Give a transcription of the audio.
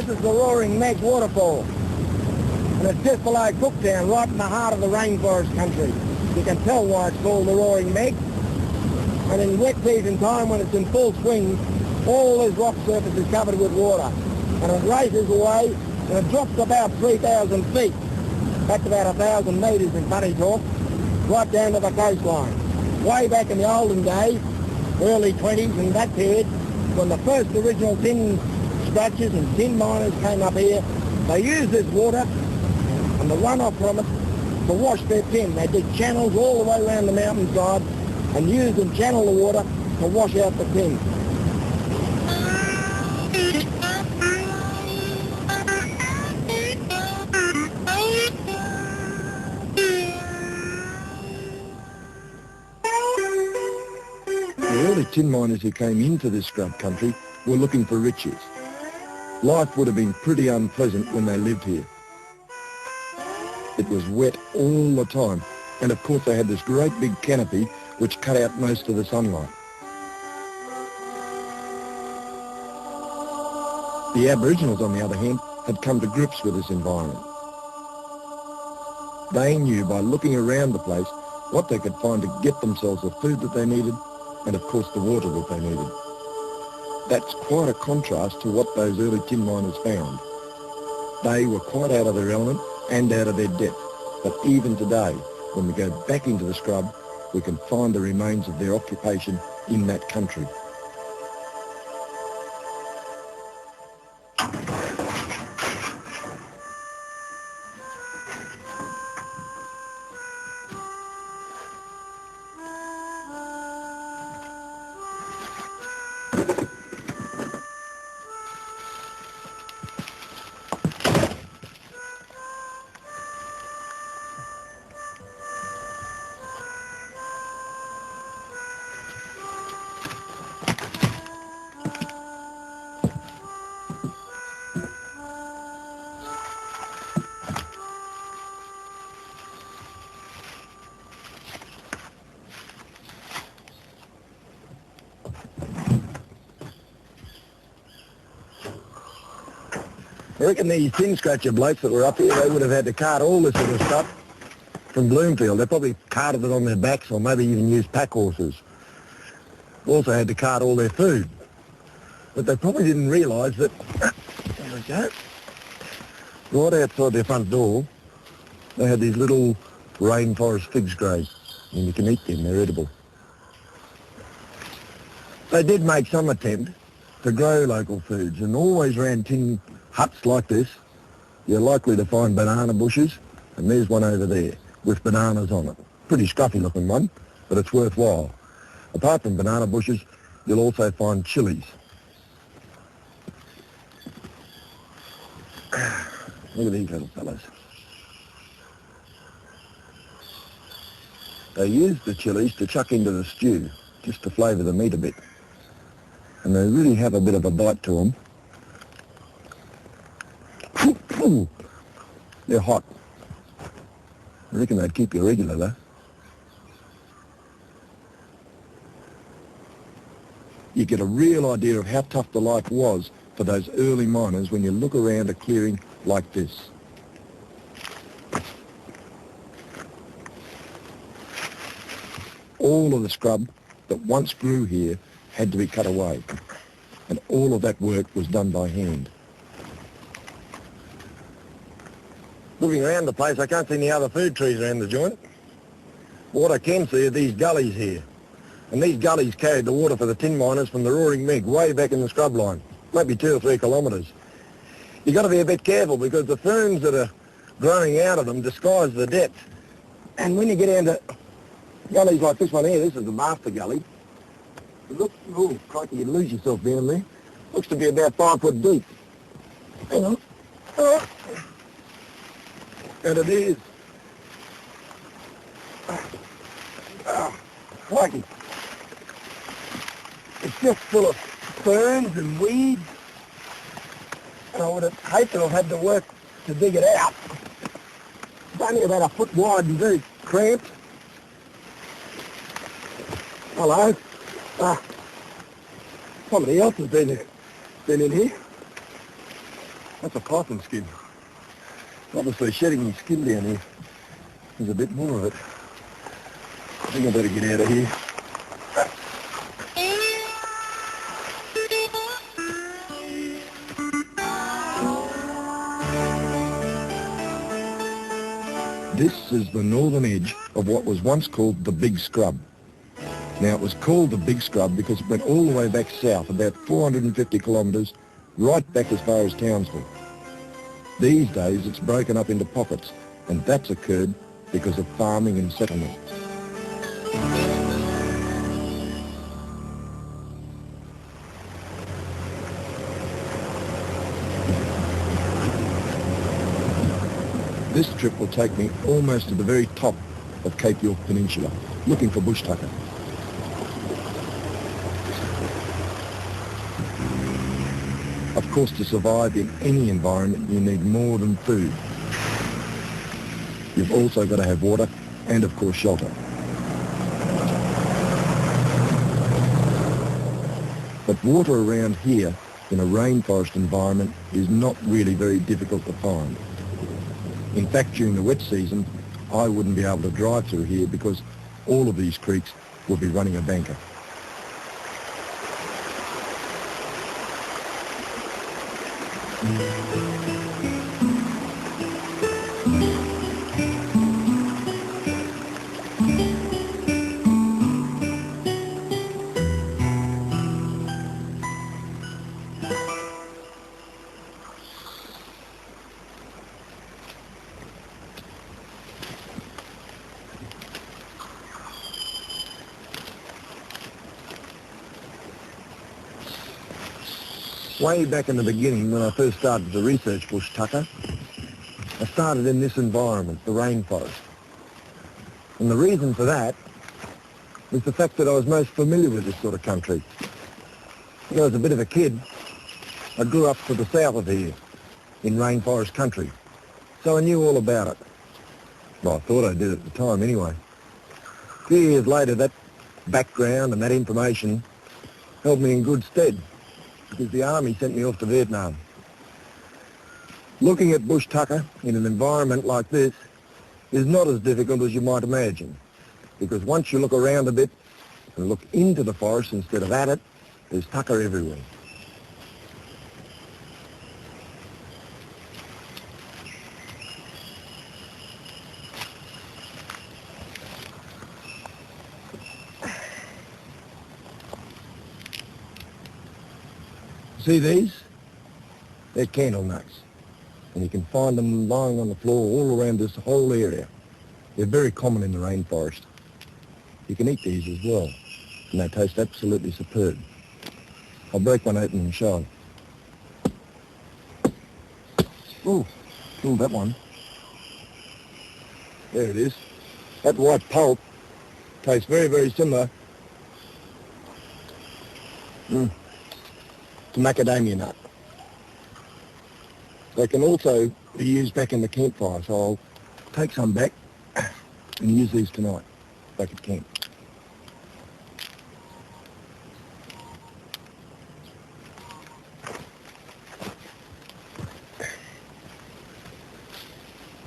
is the roaring Meg Waterfall, and it's just below Cooktown, right in the heart of the rainforest country. You can tell why it's called the roaring Meg. And in wet season time, when it's in full swing, all this rock surface is covered with water, and it races away, and it drops about 3,000 feet. That's about 1,000 metres in funny talk, right down to the coastline. Way back in the olden days, early 20s and that period, when the first original tin scratchers and tin miners came up here, they used this water and the runoff from it to wash their tin. They dig channels all the way around the mountainside and used and channel the water to wash out the tin. The early tin miners who came into this scrub country were looking for riches. Life would have been pretty unpleasant when they lived here. It was wet all the time, and of course they had this great big canopy which cut out most of the sunlight. The Aboriginals, on the other hand, had come to grips with this environment. They knew by looking around the place what they could find to get themselves the food that they needed, and of course the water that they needed. That's quite a contrast to what those early tin miners found. They were quite out of their element and out of their depth, but even today, when we go back into the scrub, we can find the remains of their occupation in that country. I reckon these tin scratcher blokes that were up here, they would have had to cart all this sort of stuff from Bloomfield. They probably carted it on their backs or maybe even used pack horses. Also had to cart all their food. But they probably didn't realise that, there we go, right outside their front door, they had these little rainforest figs growing, and you can eat them, they're edible. They did make some attempt to grow local foods, and always around tin huts like this, you're likely to find banana bushes, and there's one over there with bananas on it. Pretty scruffy looking one, but it's worthwhile. Apart from banana bushes, you'll also find chilies. Look at these little fellas. They use the chilies to chuck into the stew, just to flavour the meat a bit. And they really have a bit of a bite to them. They're hot. I reckon they'd keep you regular though. You get a real idea of how tough the life was for those early miners when you look around a clearing like this. All of the scrub that once grew here had to be cut away, and all of that work was done by hand. Looking around the place, I can't see any other food trees around the joint. What I can see are these gullies here. And these gullies carried the water for the tin miners from the roaring Meg way back in the scrub line, maybe 2 or 3 kilometres. You've got to be a bit careful because the ferns that are growing out of them disguise the depth. And when you get down to gullies like this one here, this is the master gully. Look, oh crikey, you'd lose yourself down there. Looks to be about 5 foot deep. Hang on. Oh. And it is. Crikey. It's just full of ferns and weeds. And I would have hate to have had to work to dig it out. It's only about 1 foot wide and very cramped. Hello. Somebody else has been in here. That's a python skin. Obviously shedding his skin down here. There's a bit more of it. I think I better get out of here. This is the northern edge of what was once called the Big Scrub. Now it was called the Big Scrub because it went all the way back south, about 450 kilometres, right back as far as Townsville. These days it's broken up into pockets, and that's occurred because of farming and settlement. This trip will take me almost to the very top of Cape York Peninsula, looking for Bushtucker. Of course, to survive in any environment, you need more than food. You've also got to have water and, of course, shelter. But water around here in a rainforest environment is not really very difficult to find. In fact, during the wet season, I wouldn't be able to drive through here because all of these creeks would be running a banker. Way back in the beginning, when I first started to research Bushtucker, I started in this environment, the rainforest. And the reason for that was the fact that I was most familiar with this sort of country. When I was a bit of a kid, I grew up to the south of here, in rainforest country, so I knew all about it. Well, I thought I did at the time anyway. A few years later, that background and that information held me in good stead, because the army sent me off to Vietnam. Looking at Bushtucker in an environment like this is not as difficult as you might imagine, because once you look around a bit and look into the forest instead of at it, there's tucker everywhere. See these? They're candle nuts, and you can find them lying on the floor all around this whole area. They're very common in the rainforest. You can eat these as well, and they taste absolutely superb. I'll break one open and show them. Ooh, killed that one. There it is. That white pulp tastes very, very similar to macadamia nut. They can also be used back in the campfire, so I'll take some back and use these tonight back at camp.